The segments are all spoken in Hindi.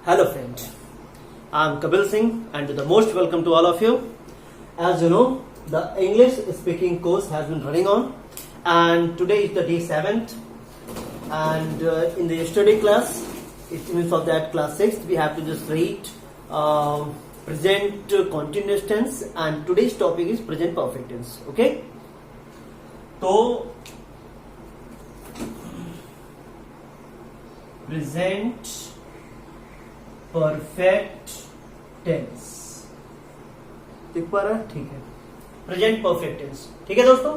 Hello friend, I am Kapil Singh and the most welcome to all of you. As you know, the English speaking course has been running on and today is the day 7th and in the yesterday class, it means of that class 6th, we have to just read present continuous tense and today's topic is present perfect tense. Okay? So, present perfect tense देख पा रहा है? ठीक है, प्रेजेंट परफेक्ट टेंस। ठीक है दोस्तों,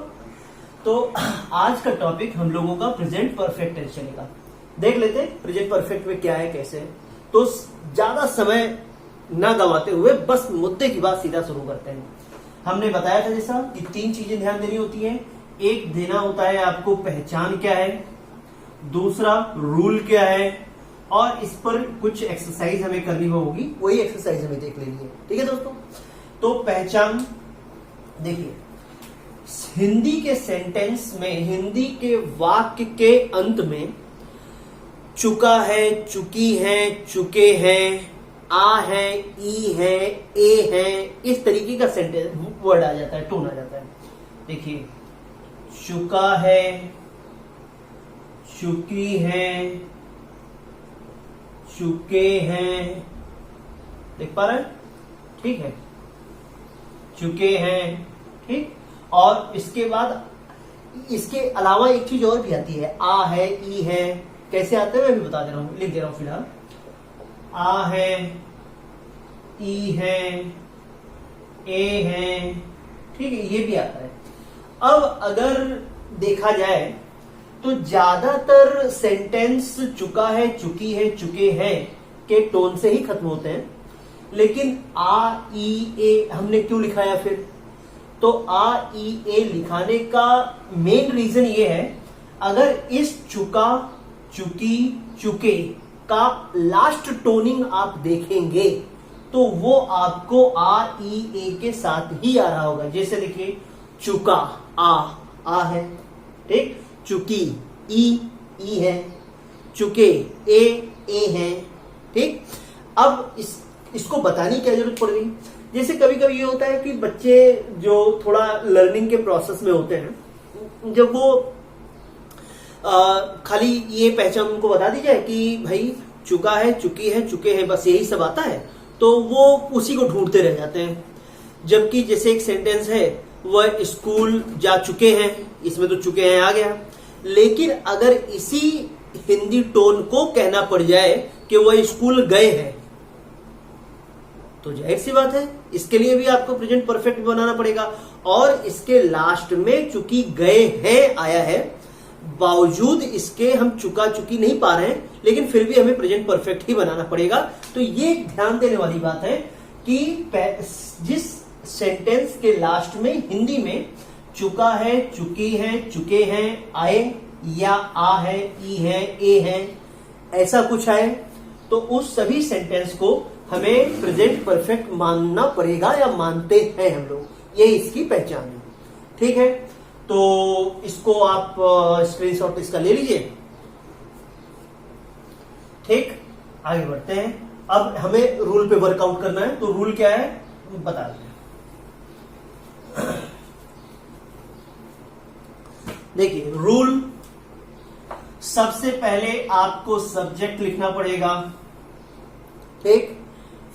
तो आज का टॉपिक हम लोगों का प्रेजेंट परफेक्ट टेंस चलेगा। देख लेते हैं प्रेजेंट परफेक्ट में क्या है, कैसे है। तो ज्यादा समय ना गंवाते हुए बस मुद्दे की बात सीधा शुरू करते हैं। हमने बताया था जैसा कि 3 चीजें ध्यान देनी होती है। एक देना होता है आपको पहचान क्या है, दूसरा रूल क्या है, और इस पर कुछ एक्सरसाइज हमें करनी होगी, वही एक्सरसाइज हमें देख लेनी है। ठीक है दोस्तों, तो पहचान देखिए, हिंदी के सेंटेंस में, हिंदी के वाक्य के अंत में चुका है, चुकी है, चुके हैं, आ है, ई है, ए है, इस तरीके का सेंटेंस वर्ड आ जाता है, टोन आ जाता है। देखिए, चुका है, चुकी है, चुके हैं, देख पा रहे हैं? ठीक है, चुके हैं। ठीक, और इसके बाद इसके अलावा एक चीज और भी आती है, आ है, ई है। कैसे आते हैं मैं भी बता दे रहा हूं, लिख दे रहा हूं फिलहाल। आ है, ई है, ए है। ठीक है, ये भी आता है। अब अगर देखा जाए तो ज्यादातर सेंटेंस चुका है, चुकी है, चुके हैं के टोन से ही खत्म होते हैं। लेकिन आ, ई, ए हमने क्यों लिखाया फिर? तो आ, ई, ए लिखाने का मेन रीजन ये है, अगर इस चुका, चुकी, चुके का लास्ट टोनिंग आप देखेंगे तो वो आपको आ, ई, ए के साथ ही आ रहा होगा। जैसे देखिए, चुका आ है, ठीक, चुकी ई है, चुके ए है। ठीक, अब इसको बताने की जरूरत पड़ गई। जैसे कभी कभी ये होता है कि बच्चे जो थोड़ा लर्निंग के प्रोसेस में होते हैं, जब वो खाली ये पहचान उनको बता दी जाए कि भाई चुका है, चुकी है, चुके हैं, बस यही सब आता है, तो वो उसी को ढूंढते रह जाते हैं। जबकि जैसे एक सेंटेंस है, वह स्कूल जा चुके हैं, इसमें तो चुके हैं आ गया। लेकिन अगर इसी हिंदी टोन को कहना पड़ जाए कि वह स्कूल गए हैं, तो जाहिर सी बात है इसके लिए भी आपको प्रेजेंट परफेक्ट बनाना पड़ेगा। और इसके लास्ट में चुकी गए हैं आया है, बावजूद इसके हम चुका चुकी नहीं पा रहे हैं, लेकिन फिर भी हमें प्रेजेंट परफेक्ट ही बनाना पड़ेगा। तो ये ध्यान देने वाली बात है कि जिस सेंटेंस के लास्ट में हिंदी में चुका है, चुकी है, चुके हैं आए, या आ है, ई है, ए है, ऐसा कुछ आए, तो उस सभी सेंटेंस को हमें प्रेजेंट परफेक्ट मानना पड़ेगा, या मानते हैं हम लोग। ये इसकी पहचान है। ठीक है, तो इसको आप स्क्रीनशॉट इसका ले लीजिए। ठीक, आगे बढ़ते हैं। अब हमें रूल पे वर्कआउट करना है, तो रूल क्या है बता दें। देखिए, रूल, सबसे पहले आपको सब्जेक्ट लिखना पड़ेगा। ठीक,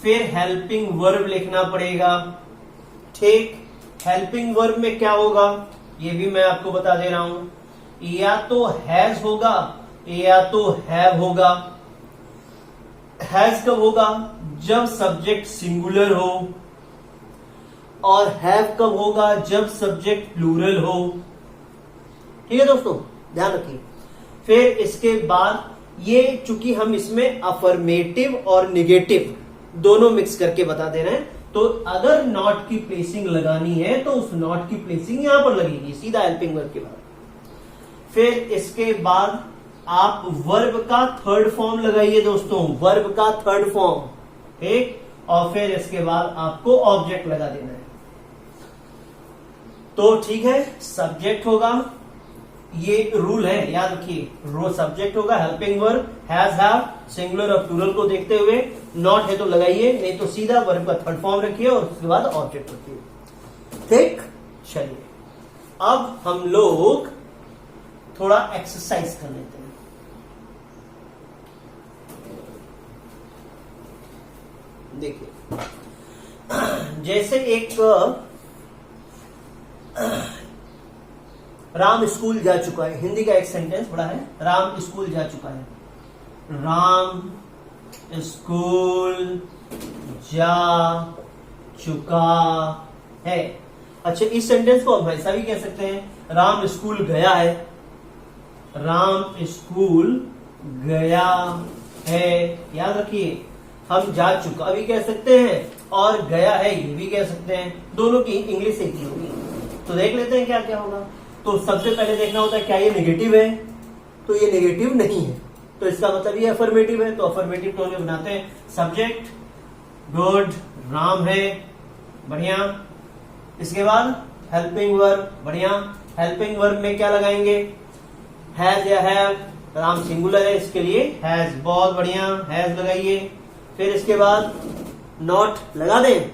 फिर हेल्पिंग वर्ब लिखना पड़ेगा। ठीक, हेल्पिंग वर्ब में क्या होगा ये भी मैं आपको बता दे रहा हूं, या तो हैज होगा या तो हैव होगा। हैज कब होगा? जब सब्जेक्ट सिंगुलर हो, और हैव कब होगा? जब सब्जेक्ट प्लूरल हो। ठीक है दोस्तों, ध्यान रखिए। फिर इसके बाद ये, चूंकि हम इसमें अफर्मेटिव और निगेटिव दोनों मिक्स करके बता दे रहे हैं, तो अगर नॉट की प्लेसिंग लगानी है तो उस नॉट की प्लेसिंग यहां पर लगेगी सीधा हेल्पिंग वर्ब के बाद। फिर इसके बाद आप वर्ब का थर्ड फॉर्म लगाइए दोस्तों, वर्ब का थर्ड फॉर्म। ठीक, और फिर इसके बाद आपको ऑब्जेक्ट लगा देना है। तो ठीक है, सब्जेक्ट होगा, ये रूल है, याद रखिए। रो सब्जेक्ट होगा, helping verb, has, have, singular और प्लूरल को देखते हुए नॉट है तो लगाइए, नहीं तो सीधा वर्ब का थर्ड फॉर्म रखिए और उसके बाद ऑब्जेक्ट रखिए। ठीक, चलिए अब हम लोग थोड़ा एक्सरसाइज कर लेते हैं। देखिए, जैसे एक राम स्कूल जा चुका है, हिंदी का एक सेंटेंस बड़ा है, राम स्कूल जा चुका है। राम स्कूल जा चुका है। अच्छा, इस सेंटेंस को हम ऐसा भी कह सकते हैं, राम स्कूल गया है। राम स्कूल गया है, याद रखिए। हम जा चुका भी कह सकते हैं और गया है ये भी कह सकते हैं, दोनों की इंग्लिश एक ही होगी। तो देख लेते हैं क्या क्या होगा। तो सबसे पहले देखना होता है क्या ये नेगेटिव है, तो ये नेगेटिव नहीं है, तो इसका मतलब ये अफर्मेटिव है। तो अफर्मेटिव टोन में बनाते हैं सब्जेक्ट, गुड, राम है, बढ़िया। इसके बाद हेल्पिंग वर्ब, बढ़िया। हेल्पिंग वर्ब में क्या लगाएंगे, हैज या हैव। राम सिंगुलर है, इसके लिए हैज, बहुत बढ़िया, हैज लगाइए। फिर इसके बाद नॉट लगा दें,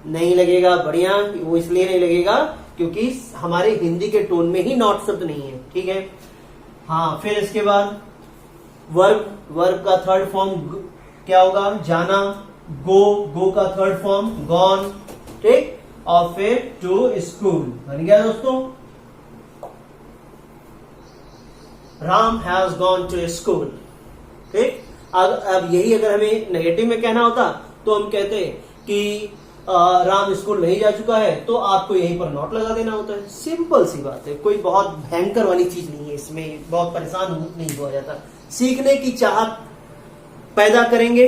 नहीं लगेगा, बढ़िया। वो इसलिए नहीं लगेगा क्योंकि हमारे हिंदी के टोन में ही नॉट शब्द नहीं है, ठीक है। हाँ, फिर इसके बाद वर्ब, वर्ब का थर्ड फॉर्म क्या होगा, जाना। गो, गो का थर्ड फॉर्म गॉन, ठीक। और फिर टू स्कूल, बन गया दोस्तों, Ram has gone to school, ठीक। अब यही अगर हमें नेगेटिव में कहना होता तो हम कहते कि राम स्कूल नहीं जा चुका है, तो आपको यहीं पर नॉट लगा देना होता है। सिंपल सी बात है, कोई बहुत भयंकर वाली चीज नहीं है इसमें, बहुत परेशान नहीं हुआ जाता। सीखने की चाहत पैदा करेंगे,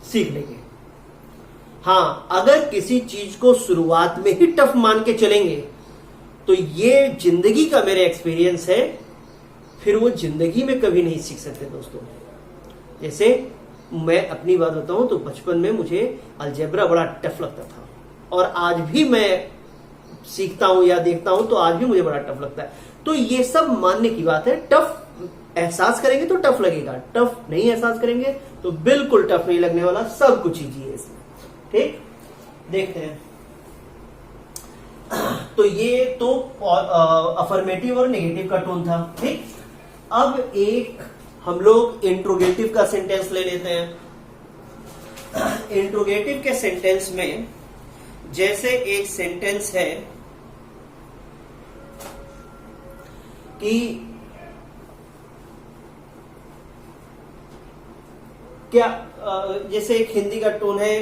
सीख लेंगे। हाँ, अगर किसी चीज को शुरुआत में ही टफ मान के चलेंगे तो ये जिंदगी का मेरा एक्सपीरियंस है, फिर वो जिंदगी में कभी नहीं सीख सकते दोस्तों। जैसे मैं अपनी बात बताऊं तो बचपन में मुझे अलजेब्रा बड़ा टफ लगता था, और आज भी मैं सीखता हूं या देखता हूं तो आज भी मुझे बड़ा टफ लगता है। तो ये सब मानने की बात है। टफ एहसास करेंगे तो टफ लगेगा, टफ नहीं एहसास करेंगे तो बिल्कुल टफ नहीं लगने वाला, सब कुछ ईजी है इसमें, ठीक। देखते हैं, तो ये तो अफर्मेटिव और नेगेटिव का टोन था, ठीक। अब एक हम लोग इंट्रोगेटिव का सेंटेंस ले लेते हैं। इंट्रोगेटिव के सेंटेंस में जैसे एक सेंटेंस है कि क्या, जैसे एक हिंदी का टोन है,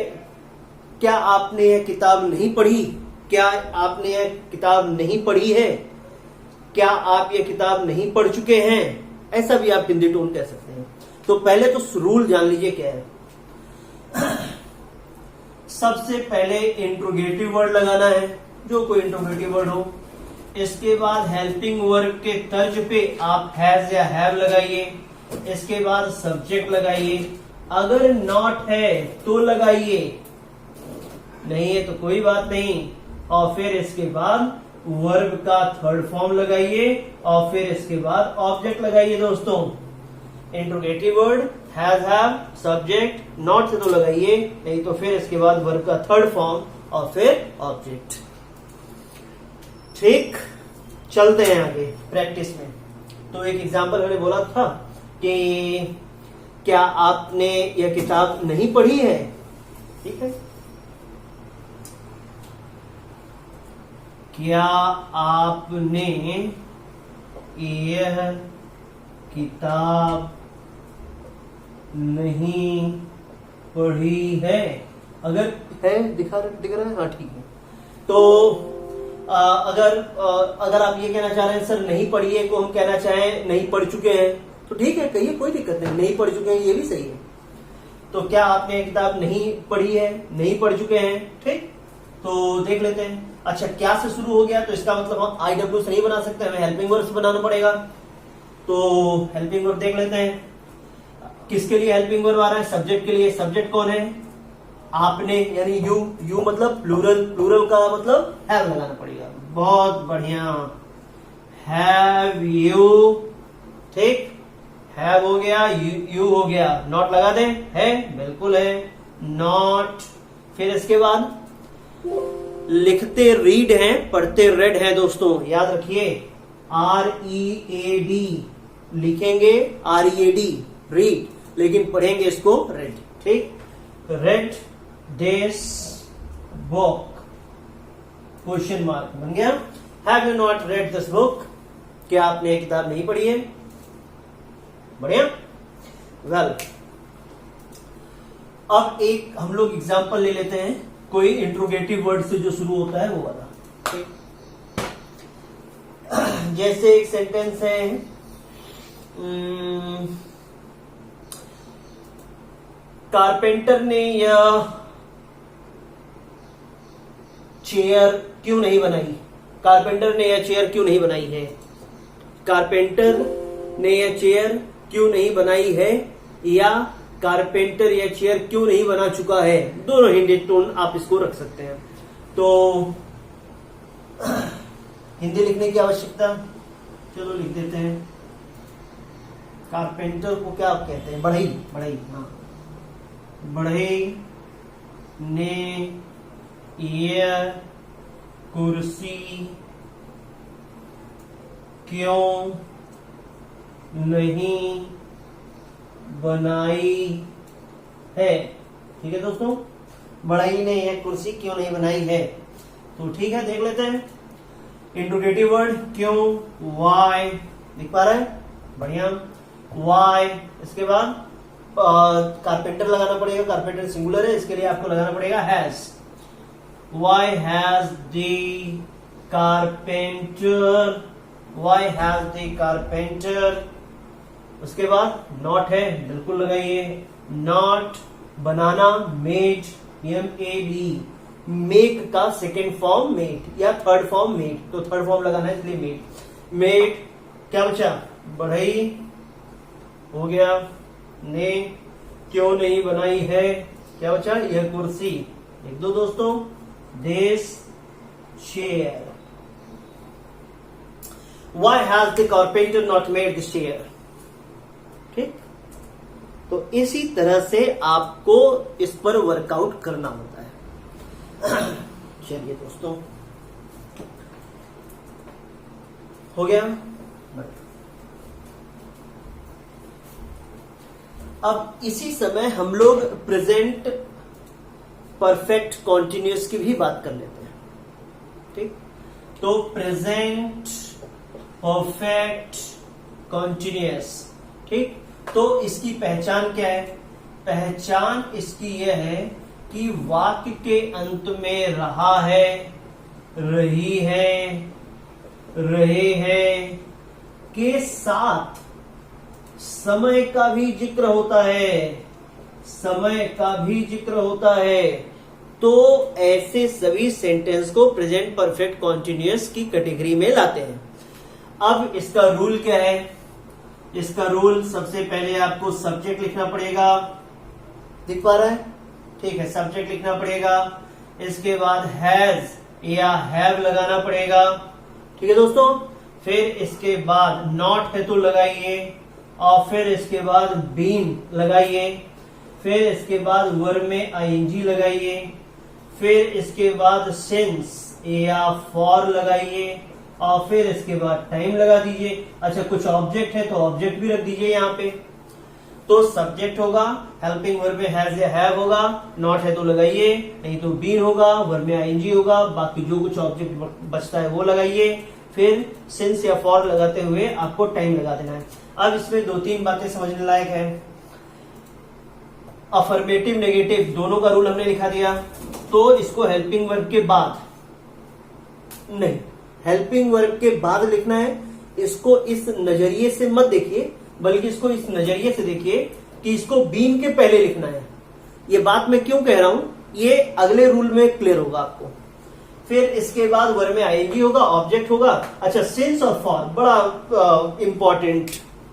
क्या आपने यह किताब नहीं पढ़ी, क्या आपने यह किताब नहीं पढ़ी है, क्या आप यह किताब नहीं पढ़ चुके हैं, ऐसा भी आप हिंदी टोन कह सकते हैं। तो पहले तो रूल जान लीजिए क्या है। सबसे पहले इंट्रोगेटिव वर्ड लगाना है, जो कोई इंट्रोगेटिव वर्ड हो। इसके बाद हेल्पिंग वर्ब के तर्ज पे आप हैज या हैव लगाइए। इसके बाद सब्जेक्ट लगाइए, अगर नॉट है तो लगाइए, नहीं है तो कोई बात नहीं। और फिर इसके बाद वर्ब का थर्ड फॉर्म लगाइए और फिर इसके बाद ऑब्जेक्ट लगाइए दोस्तों। Interrogative word, has, have, subject, not से तो लगाइए, नहीं तो फिर इसके बाद वर्ब का थर्ड फॉर्म और फिर ऑब्जेक्ट, ठीक। चलते हैं आगे प्रैक्टिस में। तो एक एग्जांपल मैंने बोला था कि क्या आपने यह किताब नहीं पढ़ी है, ठीक है। क्या आपने यह किताब नहीं पढ़ी है, अगर है दिख रहा है, हाँ ठीक है। तो अगर आप ये कहना चाह रहे हैं सर नहीं पढ़ी है, को हम कहना चाहें नहीं पढ़ चुके हैं, तो ठीक है, कहिए, कोई दिक्कत नहीं, नहीं पढ़ चुके हैं ये भी सही है। तो क्या आपने यह किताब नहीं पढ़ी है, नहीं पढ़ चुके हैं, ठीक। तो देख लेते हैं। अच्छा, क्या से शुरू हो गया तो इसका मतलब हम IW से नहीं बना सकते, हमें हेल्पिंग वर्ब से बनाना पड़ेगा। तो हेल्पिंग वर्ब देख लेते हैं, किसके लिए हेल्पिंग वर्ब आ रहा है, सब्जेक्ट के लिए। सब्जेक्ट कौन है, आपने, यानी यू। यू मतलब प्लूरल, प्लूरल का मतलब हैव लगाना पड़ेगा, बहुत बढ़िया, हैव यू, ठीक, हैव हो गया, यू हो गया, नॉट लगा दें, है, बिल्कुल है, नॉट। फिर इसके बाद लिखते रीड हैं, पढ़ते रेड है दोस्तों, याद रखिए, READ लिखेंगे, READ रीड, लेकिन पढ़ेंगे इसको रेड, ठीक, read this book, question mark बन गया। Have you not read this book, क्या आपने किताब नहीं पढ़ी है? बढ़िया, वेल। अब एक हम लोग एग्जाम्पल ले लेते हैं, कोई इंट्रोगेटिव वर्ड से जो शुरू होता है वो वाला, ठीक? जैसे एक सेंटेंस है, कारपेंटर ने यह चेयर क्यों नहीं बनाई? कारपेंटर ने यह चेयर क्यों नहीं बनाई है? कारपेंटर ने यह चेयर क्यों नहीं बनाई है, या कारपेंटर यह चेयर क्यों नहीं बना चुका है, दोनों हिंदी टोन आप इसको रख सकते हैं। तो हिंदी लिखने की आवश्यकता, चलो लिख देते हैं, कारपेंटर को क्या आप कहते हैं? बढ़ई, बढ़ई, हाँ, बढ़ई ने यह कुर्सी क्यों नहीं बनाई है? ठीक है दोस्तों, बढ़ई ने यह कुर्सी क्यों नहीं बनाई है। तो ठीक है, देख लेते हैं इंट्रोगेटिव वर्ड, क्यों, वाई, दिख पा रहा है, बढ़िया, वाई। इसके बाद कारपेंटर लगाना पड़ेगा, कारपेंटर सिंगुलर है, इसके लिए आपको लगाना पड़ेगा has, why has the carpenter, why has the carpenter. उसके बाद नॉट है, बिल्कुल लगाइए, नॉट, बनाना, मेड, MAD, मेक का सेकेंड फॉर्म मेड या थर्ड फॉर्म मेड, तो थर्ड फॉर्म लगाना है इसलिए मेड, मेड। क्या बचा? बढ़ई हो गया, ने क्यों नहीं बनाई है, क्या बचा? यह कुर्सी, लिख दो दोस्तों, this chair, why has the carpenter not made this chair, ठीक। तो इसी तरह से आपको इस पर वर्कआउट करना होता है। चलिए दोस्तों, हो गया। अब इसी समय हम लोग प्रेजेंट परफेक्ट कॉन्टिन्यूअस की भी बात कर लेते हैं, ठीक। तो प्रेजेंट परफेक्ट कॉन्टिन्यूअस, ठीक। तो इसकी पहचान क्या है? पहचान इसकी यह है कि वाक्य के अंत में रहा है, रही है, रहे हैं के साथ समय का भी जिक्र होता है, समय का भी जिक्र होता है। तो ऐसे सभी सेंटेंस को प्रेजेंट परफेक्ट कॉन्टिन्यूअस की कैटेगरी में लाते हैं। अब इसका रूल क्या है? इसका रूल, सबसे पहले आपको सब्जेक्ट लिखना पड़ेगा, दिख पा रहा है, ठीक है, सब्जेक्ट लिखना पड़ेगा। इसके बाद हैज या हैव लगाना पड़ेगा, ठीक है दोस्तों। फिर इसके बाद नॉट है तो लगाइए, और फिर इसके बाद बीन लगाइए, फिर इसके बाद वर्ब में आईएनजी लगाइए, फिर इसके बाद सिंस या फॉर लगाइए, और फिर इसके बाद टाइम लगा दीजिए। अच्छा, कुछ ऑब्जेक्ट है तो ऑब्जेक्ट भी रख दीजिए यहाँ पे। तो सब्जेक्ट होगा, हेल्पिंग वर्ब में हैज या हैव होगा, नॉट है तो लगाइए, नहीं तो बीन होगा, वर्ब में आईएनजी होगा, बाकी जो कुछ ऑब्जेक्ट बचता है वो लगाइए। फिर सिंस या फॉर लगाते हुए आपको टाइम लगा देना है। अब इसमें दो तीन बातें समझने लायक है। अफर्मेटिव नेगेटिव दोनों का रूल हमने लिखा दिया, तो इसको हेल्पिंग वर्ब के बाद नहीं, हेल्पिंग वर्ब के बाद लिखना है। इसको इस नजरिए से मत देखिए, बल्कि इसको इस नजरिए से देखिए कि इसको बीन के पहले लिखना है। ये बात मैं क्यों कह रहा हूं, ये अगले रूल में क्लियर होगा आपको। फिर इसके बाद वर्ब में आईएनजी होगा, ऑब्जेक्ट होगा। अच्छा, सिंस और फॉर बड़ा इंपॉर्टेंट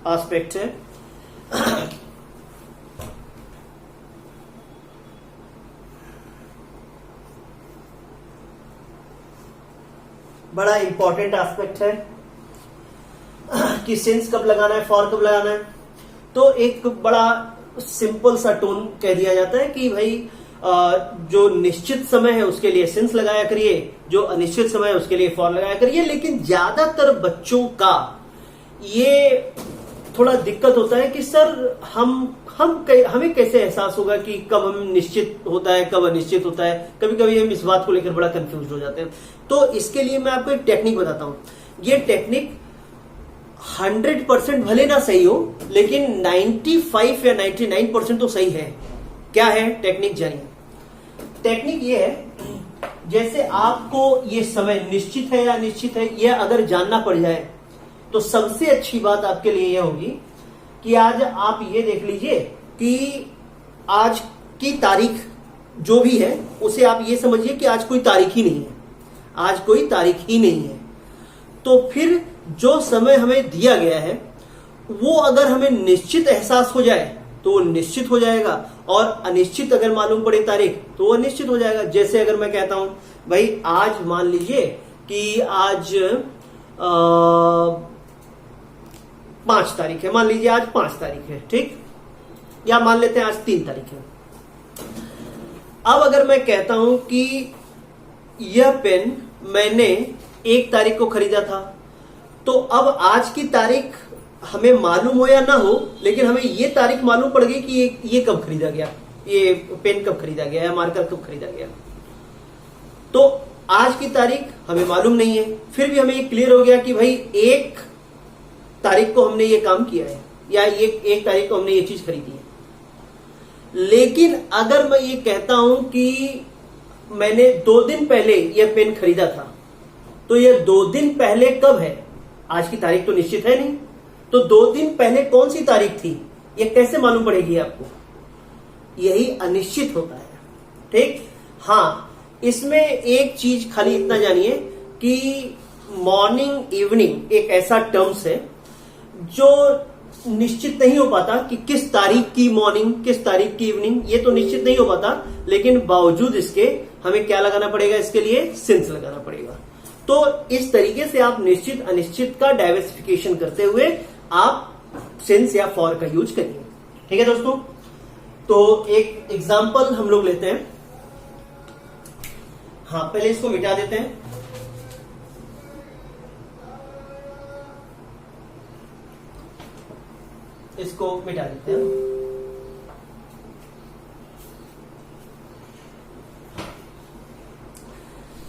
एस्पेक्ट है। बड़ा इंपॉर्टेंट एस्पेक्ट है। कि सिंस कब लगाना है, फॉर कब लगाना है, तो एक बड़ा सिंपल सा टोन कह दिया जाता है कि भाई जो निश्चित समय है उसके लिए सिंस लगाया करिए, जो अनिश्चित समय है उसके लिए फॉर लगाया करिए। लेकिन ज्यादातर बच्चों का ये थोड़ा दिक्कत होता है कि सर हमें कैसे एहसास होगा कि कब हम निश्चित होता है, कब अनिश्चित होता है। कभी कभी हम इस बात को लेकर बड़ा कंफ्यूज हो जाते हैं। तो इसके लिए मैं आपको एक टेक्निक बताता हूं। ये टेक्निक 100% भले ना सही हो, लेकिन 95 या 99% तो सही है। क्या है टेक्निक, जानिए। टेक्निक ये है, जैसे आपको ये समय निश्चित है या अनिश्चित है यह अगर जानना पड़ जाए तो सबसे अच्छी बात आपके लिए यह होगी कि आज आप ये देख लीजिए कि आज की तारीख जो भी है उसे आप ये समझिए कि आज कोई तारीख ही नहीं है, आज कोई तारीख ही नहीं है। तो फिर जो समय हमें दिया गया है वो अगर हमें निश्चित एहसास हो जाए तो वो निश्चित हो जाएगा, और अनिश्चित अगर मालूम पड़े तारीख तो वो अनिश्चित हो जाएगा। जैसे अगर मैं कहता हूं भाई आज मान लीजिए कि आज 5 तारीख है, मान लीजिए आज 5 तारीख है, ठीक, या मान लेते हैं आज 3 तारीख है। अब अगर मैं कहता हूं कि यह पेन मैंने 1 तारीख को खरीदा था, तो अब आज की तारीख हमें मालूम हो या ना हो, लेकिन हमें ये तारीख मालूम पड़ गई कि ये कब खरीदा गया, ये पेन कब खरीदा गया या मार्कर कब खरीदा गया। तो आज की तारीख हमें मालूम नहीं है, फिर भी हमें ये क्लियर हो गया कि भाई 1 तारीख को हमने ये काम किया है, या 1 तारीख को हमने ये चीज खरीदी है। लेकिन अगर मैं ये कहता हूं कि मैंने 2 दिन पहले यह पेन खरीदा था, तो यह 2 दिन पहले कब है, आज की तारीख तो निश्चित है नहीं, तो 2 दिन पहले कौन सी तारीख थी यह कैसे मालूम पड़ेगी आपको, यही अनिश्चित होता है, ठीक। हाँ, इसमें एक चीज खाली इतना जानिए कि मॉर्निंग इवनिंग एक ऐसा टर्म्स है जो निश्चित नहीं हो पाता कि किस तारीख की मॉर्निंग किस तारीख की इवनिंग, ये तो निश्चित नहीं हो पाता, लेकिन बावजूद इसके हमें क्या लगाना पड़ेगा, इसके लिए सिंस लगाना पड़ेगा। तो इस तरीके से आप निश्चित अनिश्चित का डाइवर्सिफिकेशन करते हुए आप सिंस या फॉर का यूज करिए, ठीक है दोस्तों। तो एक एग्जांपल हम लोग लेते हैं। हाँ, पहले इसको मिटा देते हैं। इसको मिटा देते हैं।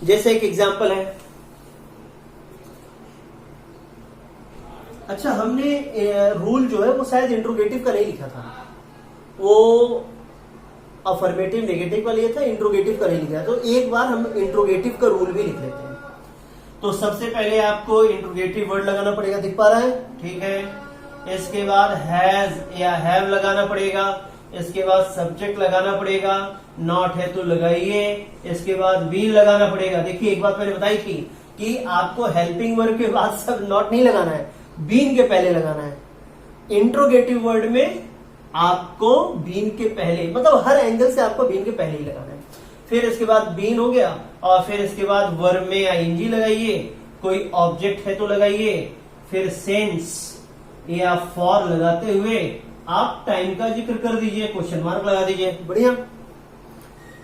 जैसे एक एग्जांपल है, अच्छा हमने रूल जो है वो शायद इंट्रोगेटिव का नहीं लिखा था, वो अफर्मेटिव नेगेटिव का लिया था, इंट्रोगेटिव का नहीं लिखा। तो एक बार हम इंट्रोगेटिव का रूल भी लिख लेते हैं। तो सबसे पहले आपको इंट्रोगेटिव वर्ड लगाना पड़ेगा, दिख पा रहा है, ठीक है। इसके बाद हैज या हैव लगाना पड़ेगा, इसके बाद सब्जेक्ट लगाना पड़ेगा, नॉट है तो लगाइए, इसके बाद बीन लगाना पड़ेगा। देखिए एक बात मैंने बताई थी कि आपको हेल्पिंग वर्ब के बाद सब नॉट नहीं लगाना है, बीन के पहले लगाना है। इंट्रोगेटिव वर्ड में आपको बीन के पहले, मतलब हर एंगल से आपको बीन के पहले ही लगाना है। फिर इसके बाद बीन हो गया, और फिर इसके बाद वर्ब में आईएनजी लगाइए, कोई ऑब्जेक्ट है तो लगाइए, फिर सेंस या फॉर लगाते हुए आप टाइम का जिक्र कर दीजिए, क्वेश्चन मार्क लगा दीजिए, बढ़िया।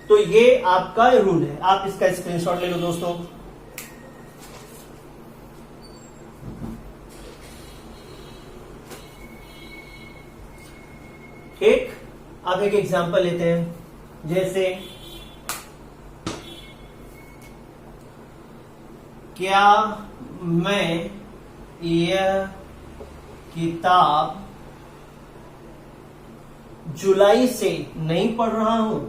तो ये आपका रूल है, आप इसका स्क्रीनशॉट ले लो दोस्तों। ठीक, अब एक एग्जांपल लेते हैं। जैसे क्या मैं यह किताब जुलाई से नहीं पढ़ रहा हूं,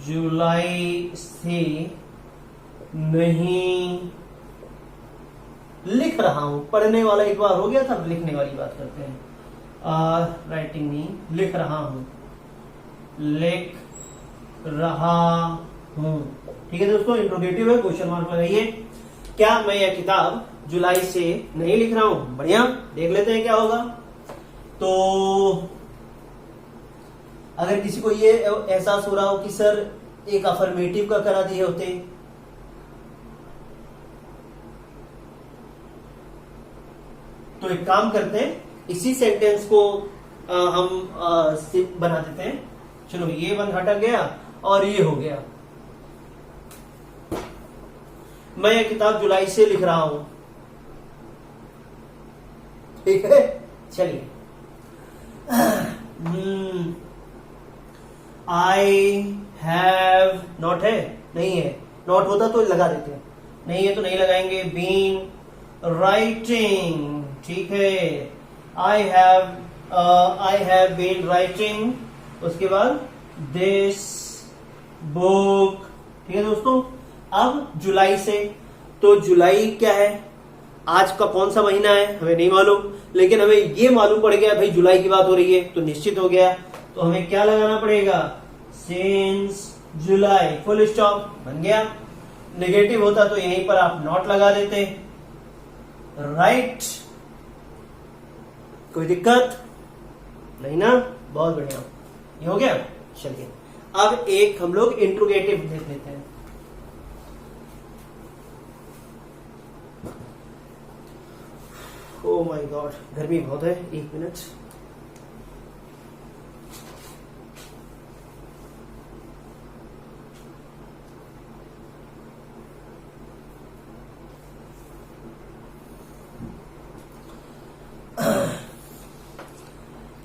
जुलाई से नहीं लिख रहा हूं। पढ़ने वाला एक बार हो गया था, लिखने वाली बात करते हैं। राइटिंग नहीं, लिख रहा हूं, लिख रहा हूं, ठीक है दोस्तों। इंट्रोगेटिव है, क्वेश्चन मार्क लगाइए। क्या मैं यह किताब जुलाई से नहीं लिख रहा हूं, बढ़िया। देख लेते हैं क्या होगा। तो अगर किसी को ये एहसास हो रहा हो कि सर एक अफर्मेटिव का करा दिए होते, तो एक काम करते हैं, इसी सेंटेंस को हम बना देते हैं। चलो ये वन हटा गया और ये हो गया। मैं ये किताब जुलाई से लिख रहा हूं, ठीक है। चलिए, आई हैव, नॉट है, नहीं है, नॉट होता तो लगा देते हैं, नहीं है तो नहीं लगाएंगे। बीन राइटिंग, ठीक है। आई हैव बीन राइटिंग, उसके बाद दिस बुक, ठीक है दोस्तों। अब जुलाई से, तो जुलाई क्या है, आज का कौन सा महीना है हमें नहीं मालूम, लेकिन हमें ये मालूम पड़ गया भाई जुलाई की बात हो रही है, तो निश्चित हो गया। तो हमें क्या लगाना पड़ेगा, सिंस जुलाई, फुल स्टॉप, बन गया। नेगेटिव होता तो यहीं पर आप नॉट लगा देते, राइट। कोई दिक्कत नहीं ना, बहुत बढ़िया, ये हो गया। चलिए अब एक हम लोग इंट्रोगेटिव देख लेते हैं। ओ माय गॉड, गर्मी बहुत है, एक मिनट।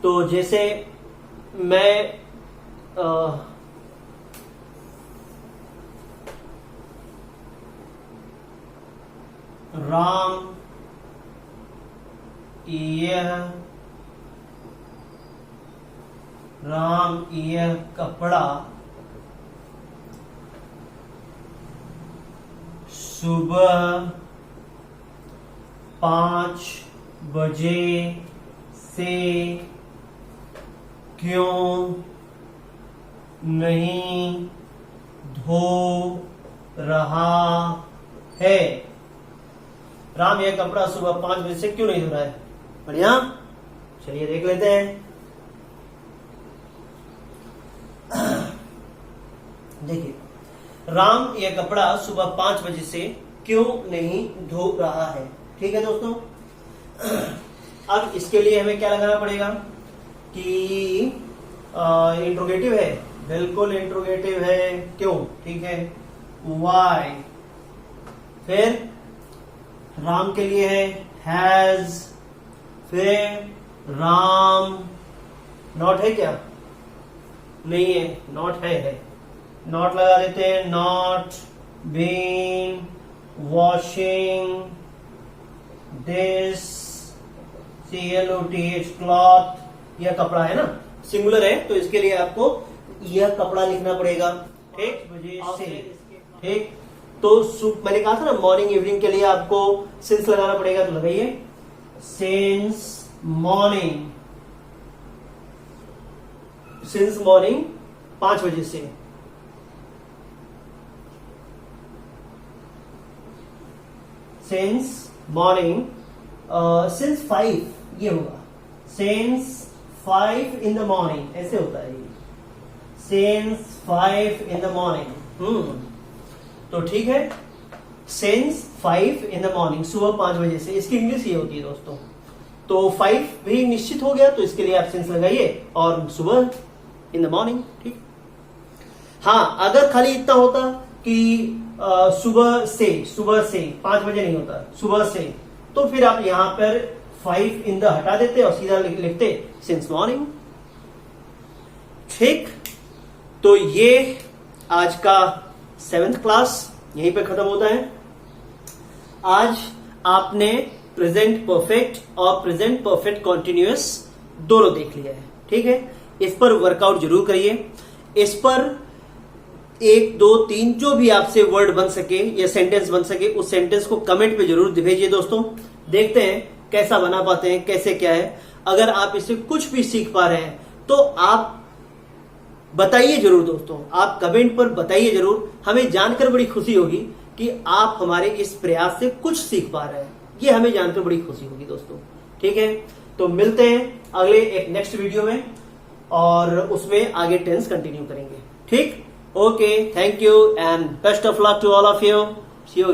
तो जैसे मैं राम यह कपड़ा सुबह 5 बजे से क्यों नहीं धो रहा है। राम यह कपड़ा सुबह 5 बजे से क्यों नहीं धो रहा है। बढ़िया, चलिए देख लेते हैं। देखिए, राम यह कपड़ा सुबह 5 बजे से क्यों नहीं धो रहा है। ठीक है दोस्तों, अब इसके लिए हमें क्या लगाना पड़ेगा कि इंट्रोगेटिव है, बिल्कुल इंट्रोगेटिव है, क्यों, ठीक है, वाई। फिर राम के लिए है हैज, फिर राम, नॉट है क्या, नहीं है, नॉट है, नॉट लगा देते हैं, not been washing this CLOTH cloth, यह कपड़ा है ना, सिंगुलर है, तो इसके लिए आपको यह कपड़ा लिखना पड़ेगा। ठीक, बजे से, ठीक। तो मैंने कहा था ना मॉर्निंग इवनिंग के लिए आपको सिंस लगाना पड़ेगा, तो लगाइए सिंस मॉर्निंग, सिंस मॉर्निंग 5 बजे से, सिंस मॉर्निंग, सिंस 5 ये होगा, सिंस 5 इन द मॉर्निंग, ऐसे होता है ये, सिंस 5 इन द मॉर्निंग। तो ठीक है, सिंस 5 इन द मॉर्निंग, सुबह 5 बजे से, इसकी इंग्लिश ये होती है दोस्तों। तो 5 भी निश्चित हो गया, तो इसके लिए आप सिंस लगाइए और सुबह इन द मॉर्निंग। ठीक, हाँ, अगर खाली इतना होता कि सुबह से 5 बजे नहीं होता, सुबह से, तो फिर आप यहां पर 5 इन द हटा देते और सीधा लिखते सिंस मॉर्निंग। ठीक, तो ये आज का 7th क्लास यहीं पे खत्म होता है। आज आपने प्रेजेंट परफेक्ट और प्रेजेंट परफेक्ट कॉन्टिन्यूअस दोनों देख लिया है। ठीक है, इस पर वर्कआउट जरूर करिए। इस पर 1, 2, 3 जो भी आपसे वर्ड बन सके या सेंटेंस बन सके, उस सेंटेंस को कमेंट पे जरूर भेजिए दोस्तों। देखते हैं कैसा बना पाते हैं, कैसे क्या है। अगर आप इससे कुछ भी सीख पा रहे हैं तो आप बताइए जरूर दोस्तों, आप कमेंट पर बताइए जरूर। हमें जानकर बड़ी खुशी होगी कि आप हमारे इस प्रयास से कुछ सीख पा रहे हैं, ये हमें जानकर बड़ी खुशी होगी दोस्तों। ठीक है, तो मिलते हैं अगले एक नेक्स्ट वीडियो में और उसमें आगे टेंस कंटिन्यू करेंगे। ठीक, okay, thank you and best of luck to all of you, see you.